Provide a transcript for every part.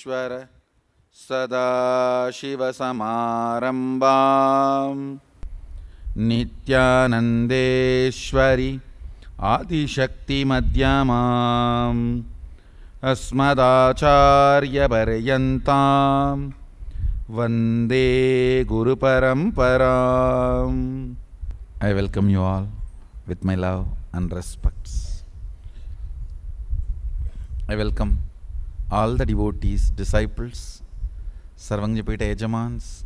विश्वेश्वर सदाशिवसमारम्भां नित्यानन्देश्वरि आदिशक्तिमध्यमाम् अस्मदाचार्यपर्यन्तां वन्दे गुरुपरम्पराम्. I welcome you all with my love and respects. I welcome all the devotees, disciples, Sarvangjapeta Yajamans,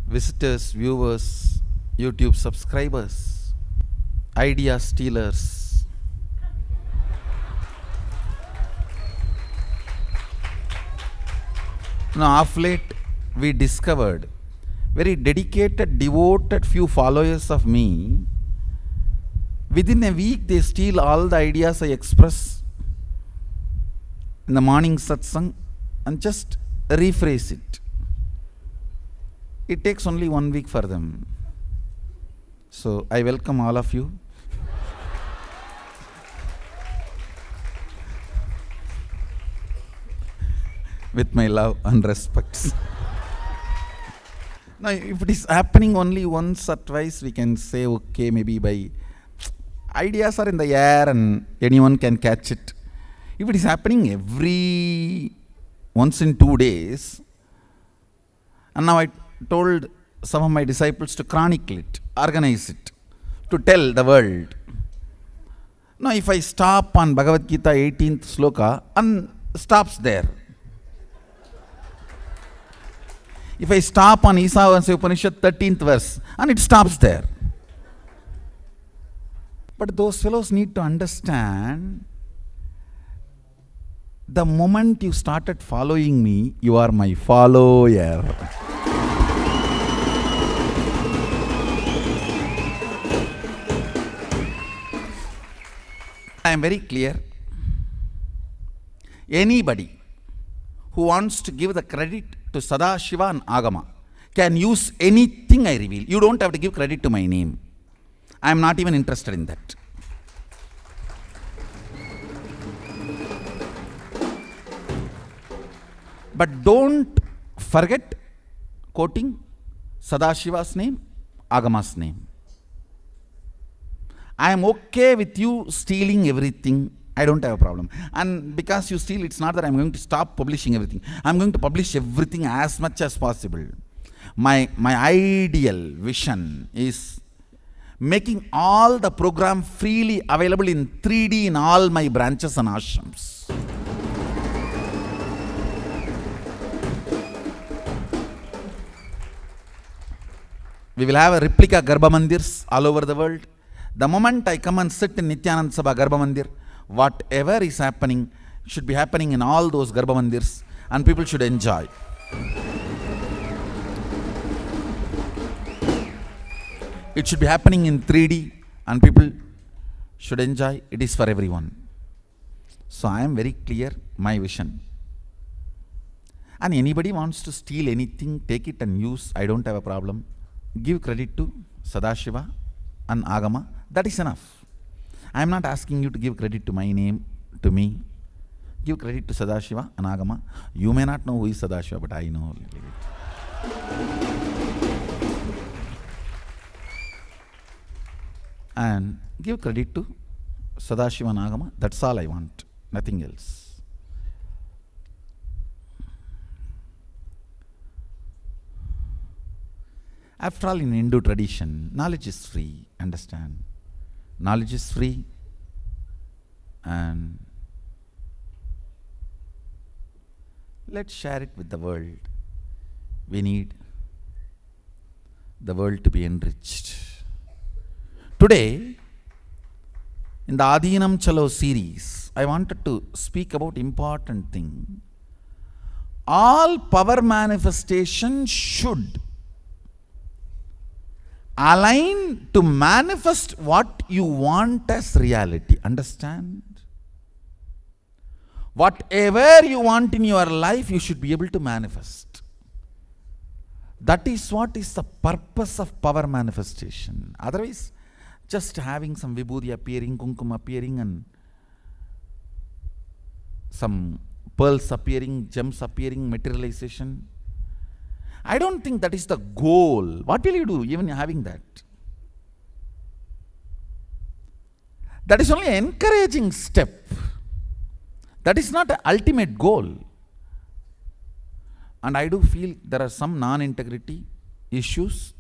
visitors, viewers, YouTube subscribers, idea stealers. Now, of late, we discovered very dedicated, devoted few followers of me. Within a week, they steal all the ideas I express in the morning satsang and just rephrase it. It takes only 1 week for them. So I welcome all of you. With my love and respects. Now, if it is happening only once or twice, we can say, okay, maybe by ideas are in the air and anyone can catch it. If it is happening once in 2 days, and now I told some of my disciples to chronicle it, organize it, to tell the world. Now, if I stop on Bhagavad Gita 18th sloka and stops there, if I stop on Isavansya Upanishad 13th verse and it stops there. But those fellows need to understand, the moment you started following me, you are my follower. I am very clear. Anybody who wants to give the credit to Sadashiva and Agama can use anything I reveal. You don't have to give credit to my name. I am not even interested in that. But don't forget quoting Sadashiva's name, Agama's name. I am okay with you stealing everything. I don't have a problem. And because you steal, it's not that I'm going to stop publishing everything. I'm going to publish everything as much as possible. My ideal vision is making all the program freely available in 3D in all my branches and ashrams. We will have a replica Garbha Mandirs all over the world. The moment I come and sit in Nityanand Sabha Garbha Mandir, whatever is happening should be happening in all those Garbha Mandirs and people should enjoy. It should be happening in 3D and people should enjoy. It is for everyone. So I am very clear, my vision. And anybody wants to steal anything, take it and use, I don't have a problem. Give credit to Sadashiva and Agama. That is enough. I am not asking you to give credit to my name, to me. Give credit to Sadashiva and Agama. You may not know who is Sadashiva, but I know a little bit. And give credit to Sadashiva and Agama. That's all I want. Nothing else. After all, in Hindu tradition, knowledge is free. Understand? Knowledge is free, and let's share it with the world. We need the world to be enriched. Today, in the Adinam Chalo series, I wanted to speak about important thing. All power manifestation should align to manifest what you want as reality. Understand? Whatever you want in your life, you should be able to manifest. That is what is the purpose of power manifestation. Otherwise, just having some vibhuti appearing, kumkum appearing, and some pearls appearing, gems appearing, materialization. I don't think that is the goal. What will you do even having that? That is only an encouraging step. That is not the ultimate goal. And I do feel there are some non-integrity issues.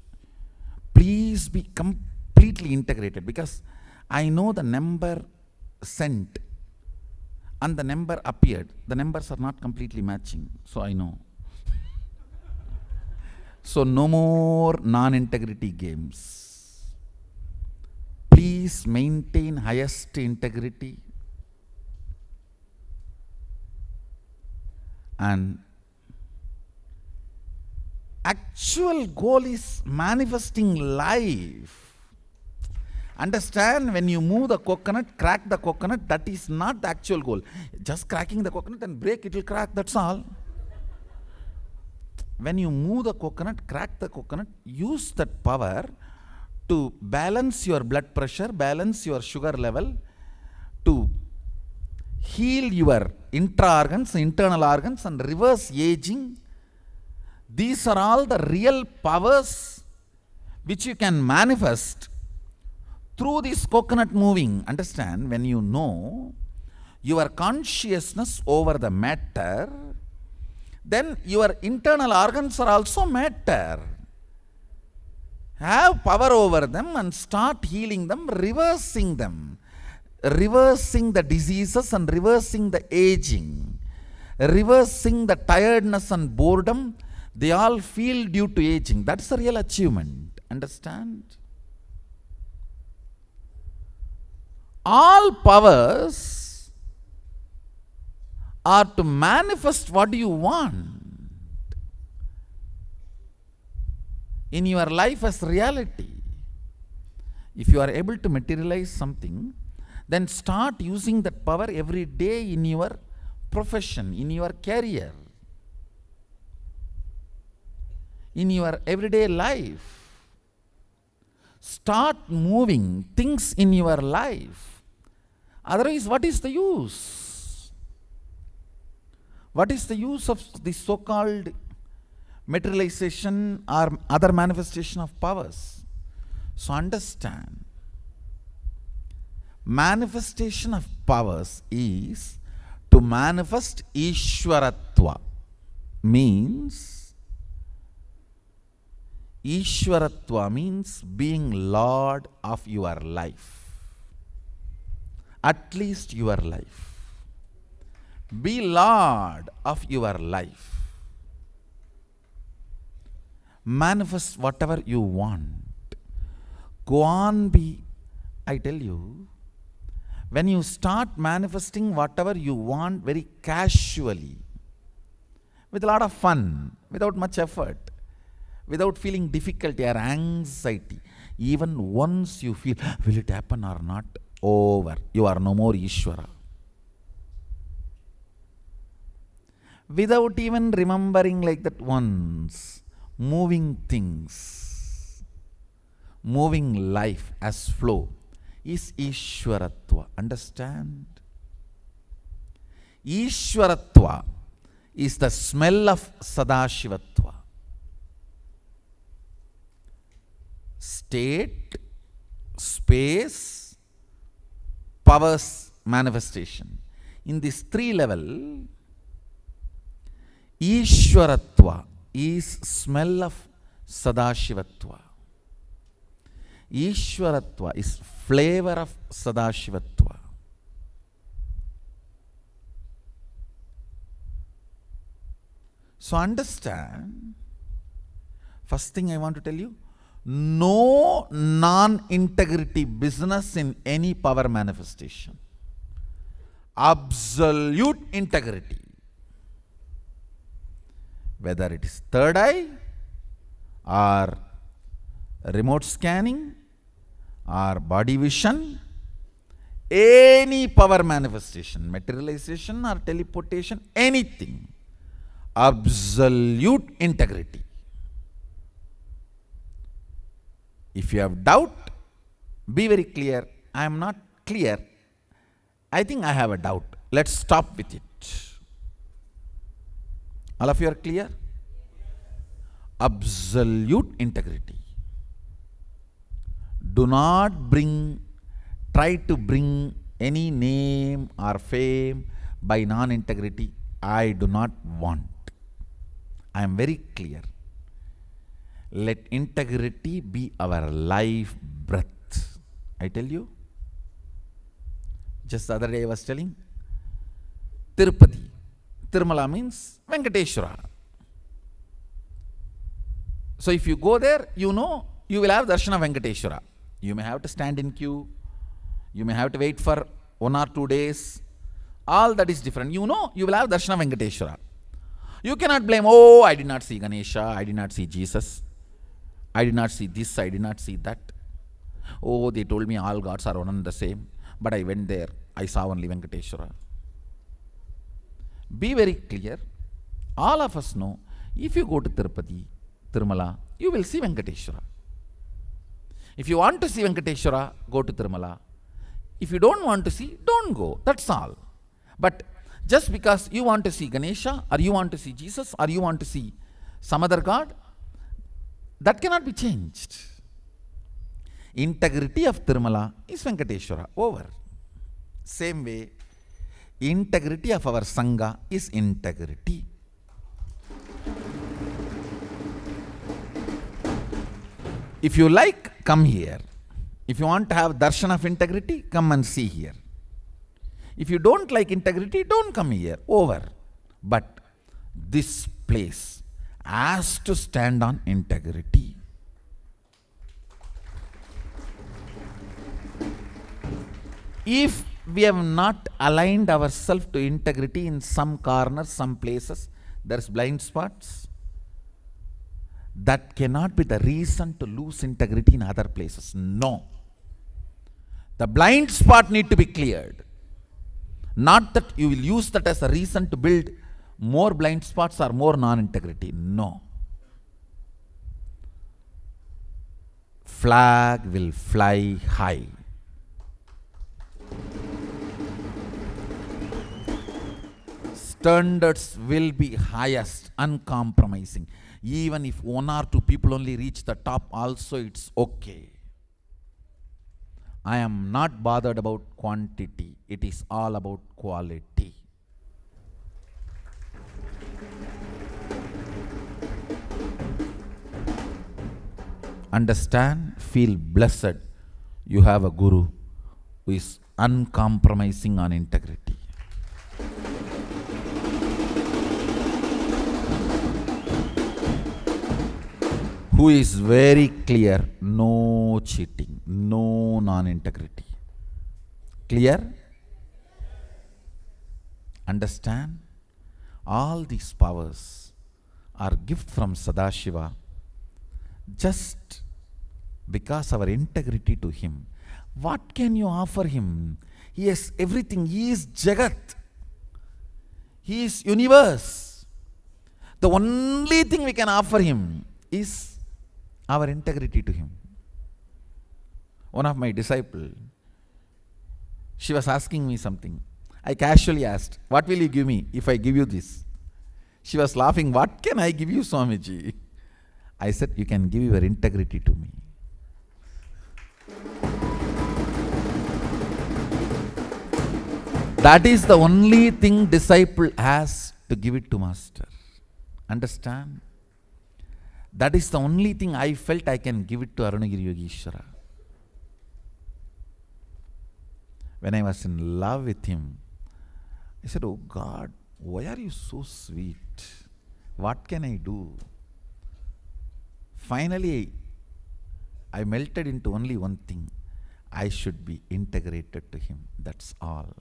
Please be completely integrated, because I know the number sent and the number appeared. The numbers are not completely matching. So I know. So no more non-integrity games. Please maintain highest integrity. And actual goal is manifesting life. Understand, when you move the coconut, crack the coconut, that is not the actual goal. Just cracking the coconut and break, it will crack, that's all. When you move the coconut, crack the coconut, use that power to balance your blood pressure, balance your sugar level, to heal your intra-organs, internal organs, and reverse aging. These are all the real powers which you can manifest through this coconut moving. Understand, when you know your consciousness over the matter, then your internal organs are also matter. Have power over them and start healing them, reversing them. Reversing the diseases and reversing the aging. Reversing the tiredness and boredom they all feel due to aging. That's the real achievement. Understand? All powers are to manifest what you want in your life as reality. If you are able to materialize something, then start using that power every day in your profession, in your career, in your everyday life. Start moving things in your life. Otherwise, what is the use? What is the use of the so-called materialization or other manifestation of powers? So understand, manifestation of powers is to manifest Ishwaratva. Means, Ishwaratva means being Lord of your life. At least your life. Be Lord of your life. Manifest whatever you want. Go on, I tell you, when you start manifesting whatever you want very casually, with a lot of fun, without much effort, without feeling difficulty or anxiety, even once you feel, will it happen or not? Over. You are no more Ishvara. Without even remembering like that once, moving things, moving life as flow is Ishwaratva. Understand? Ishwaratva is the smell of Sadashivatva. State, space, powers, manifestation. In this three level, Ishwaratva is smell of Sadashivatva. Ishwaratva is flavor of Sadashivatva. So understand, first thing I want to tell you, no non-integrity business in any power manifestation. Absolute integrity. Whether it is third eye or remote scanning or body vision, any power manifestation, materialization or teleportation, anything, absolute integrity. If you have doubt, be very clear. I am not clear. I think I have a doubt. Let's stop with it. All of you are clear? Absolute integrity. Do not try to bring any name or fame by non-integrity. I do not want. I am very clear. Let integrity be our life breath. I tell you. Just the other day I was telling. Tirupati. Tirumala means Venkateshwara. So if you go there, you know you will have darshan of Venkateshwara. You may have to stand in queue. You may have to wait for 1 or 2 days. All that is different. You know you will have darshan of Venkateshwara. You cannot blame, oh, I did not see Ganesha, I did not see Jesus, I did not see this, I did not see that. Oh, they told me all gods are one and the same, but I went there, I saw only Venkateshwara. Be very clear. All of us know, if you go to Tirupati, Tirumala, you will see Venkateshwara. If you want to see Venkateshwara, go to Tirumala. If you don't want to see, don't go. That's all. But just because you want to see Ganesha, or you want to see Jesus, or you want to see some other god, that cannot be changed. Integrity of Tirumala is Venkateshwara. Over. Same way, integrity of our Sangha is integrity. If you like, come here. If you want to have darshan of integrity, come and see here. If you don't like integrity, don't come here. Over. But this place has to stand on integrity. If we have not aligned ourselves to integrity in some corners, some places, there's blind spots. That cannot be the reason to lose integrity in other places. No. The blind spot need to be cleared. Not that you will use that as a reason to build more blind spots or more non-integrity. No. Flag will fly high. Standards will be highest, uncompromising. Even if 1 or 2 people only reach the top, also it's okay. I am not bothered about quantity. It is all about quality. Understand, feel blessed. You have a guru who is uncompromising on integrity. Who is very clear, no cheating, no non-integrity. Clear? Understand? All these powers are gift from Sadashiva just because our integrity to him. What can you offer him? He has everything. He is Jagat. He is universe. The only thing we can offer him is our integrity to him. One of my disciples, she was asking me something. I casually asked, what will you give me if I give you this? She was laughing, what can I give you, Swamiji? I said, you can give your integrity to me. That is the only thing disciple has to give it to master. Understand? That is the only thing I felt I can give it to Arunagiri Yogeshwara. When I was in love with him, I said, oh God, why are you so sweet? What can I do? Finally, I melted into only one thing. I should be integrated to him. That's all.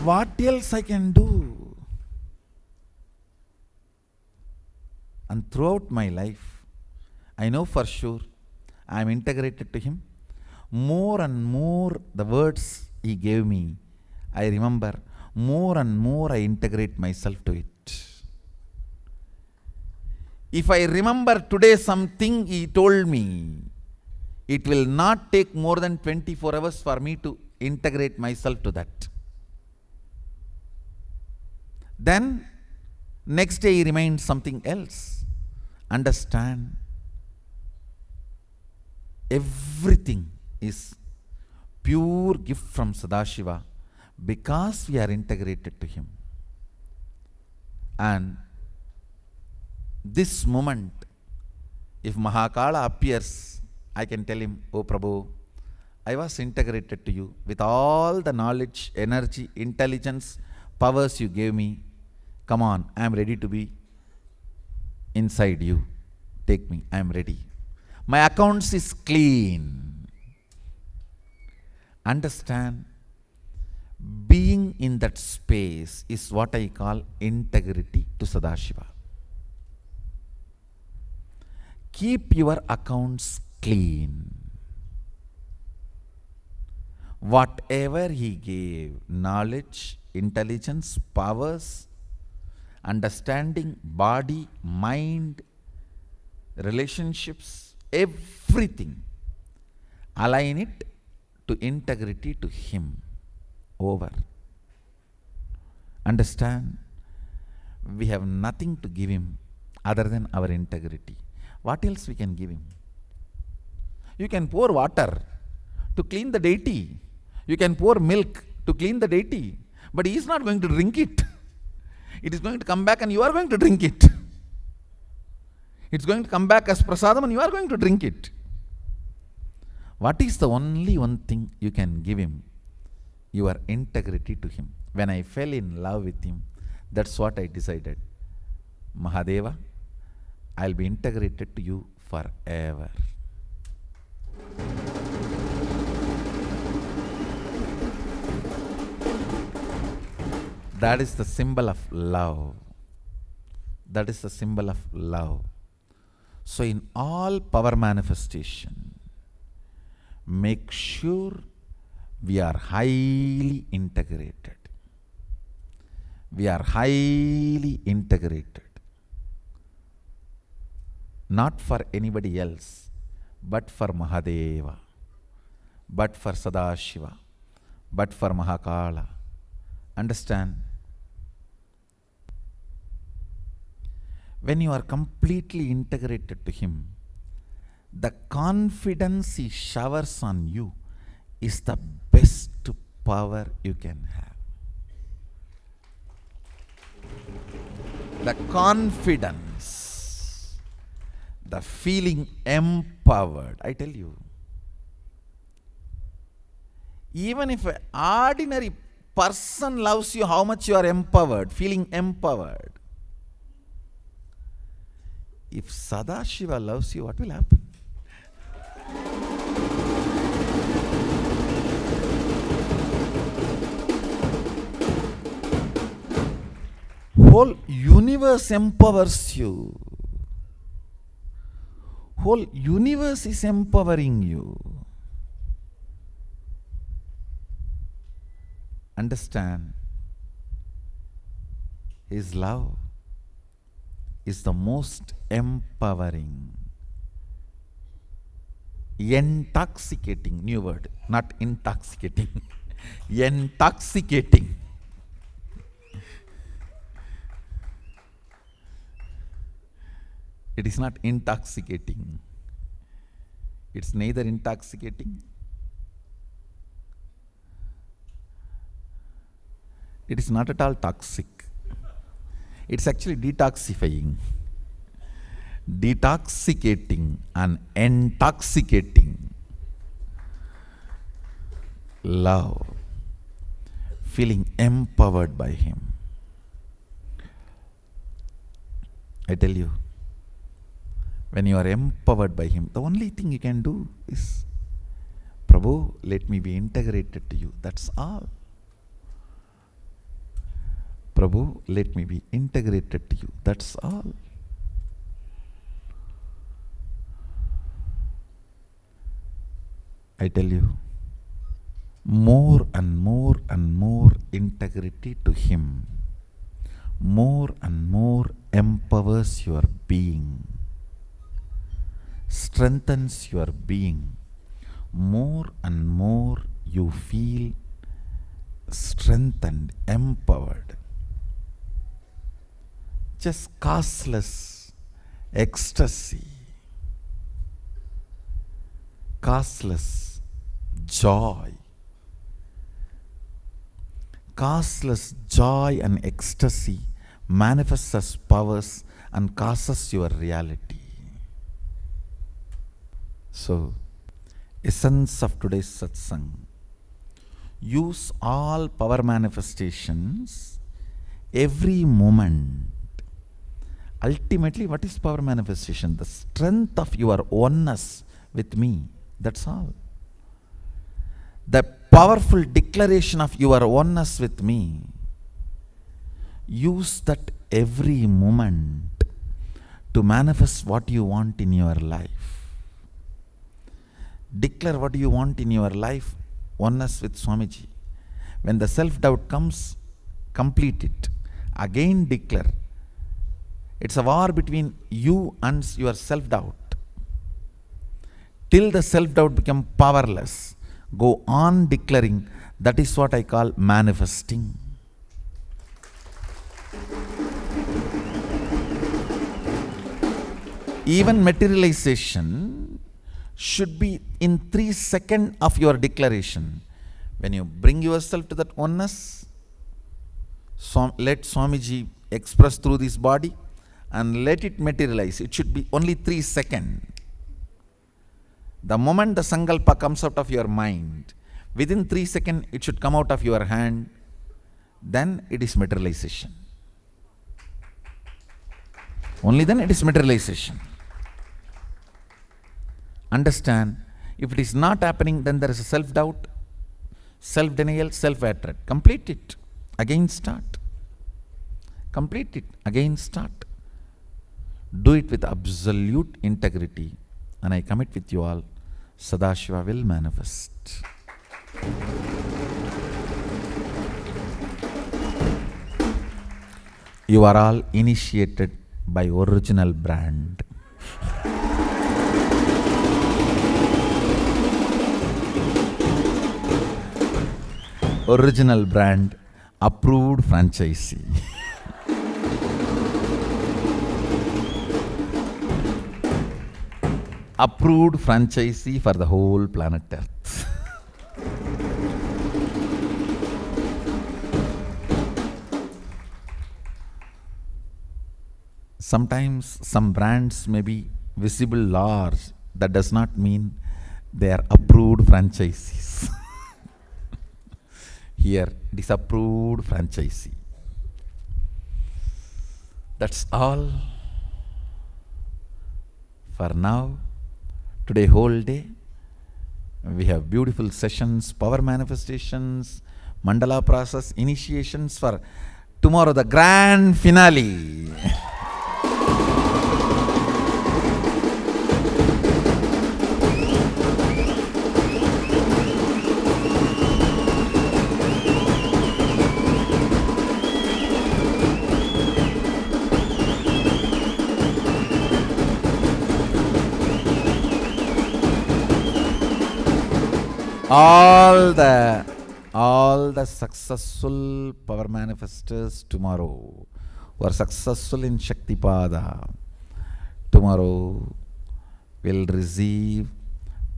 What else I can do? And throughout my life, I know for sure I am integrated to him. More and more the words he gave me, I remember, more and more I integrate myself to it. If I remember today something he told me, it will not take more than 24 hours for me to integrate myself to that. Then, next day he reminds something else. Understand, everything is pure gift from Sadashiva because we are integrated to him. And this moment, if Mahakala appears, I can tell him, "Oh Prabhu, I was integrated to you with all the knowledge, energy, intelligence, powers you gave me. Come on, I am ready to be inside you. Take me, I am ready. My accounts is clean." Understand, being in that space is what I call integrity to Sadashiva. Keep your accounts clean. Whatever he gave, knowledge, intelligence, powers, understanding, body, mind, relationships, everything, align it to integrity to him. Over. Understand, we have nothing to give him other than our integrity. What else we can give him? You can pour water to clean the deity. You can pour milk to clean the deity. But he is not going to drink it. It is going to come back and you are going to drink it. It's going to come back as prasadam and you are going to drink it. What is the only one thing you can give him? Your integrity to him. When I fell in love with him, that's what I decided. Mahadeva, I'll be integrated to you forever. That is the symbol of love. That is the symbol of love. So in all power manifestation, make sure we are highly integrated. We are highly integrated. Not for anybody else, but for Mahadeva, but for Sadashiva, but for Mahakala. Understand? When you are completely integrated to him, the confidence he showers on you is the best power you can have. The confidence, the feeling empowered. I tell you, even if an ordinary person loves you, how much you are empowered, feeling empowered. If Sadashiva loves you, what will happen? Whole universe empowers you. Whole universe is empowering you. Understand, his love is the most empowering, intoxicating, new word, not intoxicating, intoxicating. It is not intoxicating. It's neither intoxicating. It is not at all toxic. It's actually detoxifying, detoxicating and intoxicating. Love, feeling empowered by him. I tell you, when you are empowered by him, the only thing you can do is, Prabhu, let me be integrated to you. That's all. Prabhu, let me be integrated to you. That's all. I tell you, more and more and more integrity to him, more and more empowers your being, strengthens your being, more and more you feel strengthened, empowered. Just causeless ecstasy, causeless joy. Causeless joy and ecstasy manifests as powers and causes your reality. So, essence of today's satsang: use all power manifestations every moment. Ultimately, what is power manifestation? The strength of your oneness with me. That's all. The powerful declaration of your oneness with me. Use that every moment to manifest what you want in your life. Declare what you want in your life, oneness with Swamiji. When the self-doubt comes, complete it. Again declare. It's a war between you and your self-doubt. Till the self-doubt becomes powerless, go on declaring. That is what I call manifesting. Even materialization should be in 3 seconds of your declaration. When you bring yourself to that oneness, let Swamiji express through this body and let it materialize. It should be only 3 seconds. The moment the sankalpa comes out of your mind, within 3 seconds it should come out of your hand, then it is materialization. Only then it is materialization. Understand, if it is not happening, then there is a self-doubt, self-denial, self-hatred. Complete it, again start. Complete it, again start. Do it with absolute integrity, and I commit with you all, Sadashiva will manifest. You are all initiated by original brand. Original brand, approved franchisee. Approved franchisee for the whole planet Earth. Sometimes some brands may be visible large. That does not mean they are approved franchisees. Here, it is approved franchisee. That's all for now. Today, whole day, we have beautiful sessions, power manifestations, mandala process, initiations for tomorrow, the grand finale. All the successful power manifestors tomorrow who are successful in Shaktipada, tomorrow will receive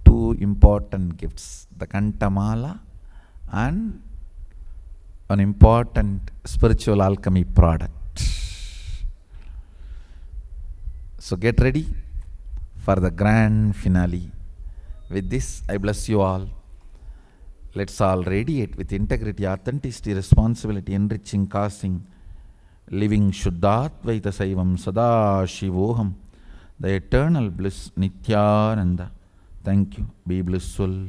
2 important gifts, the Kantamala and an important spiritual alchemy product. So get ready for the grand finale. With this, I bless you all. Let's all radiate with integrity, authenticity, responsibility, enriching, causing, living Shuddhatvaita Saivam Sada Shivoham, the eternal bliss Nityananda. Thank you. Be blissful.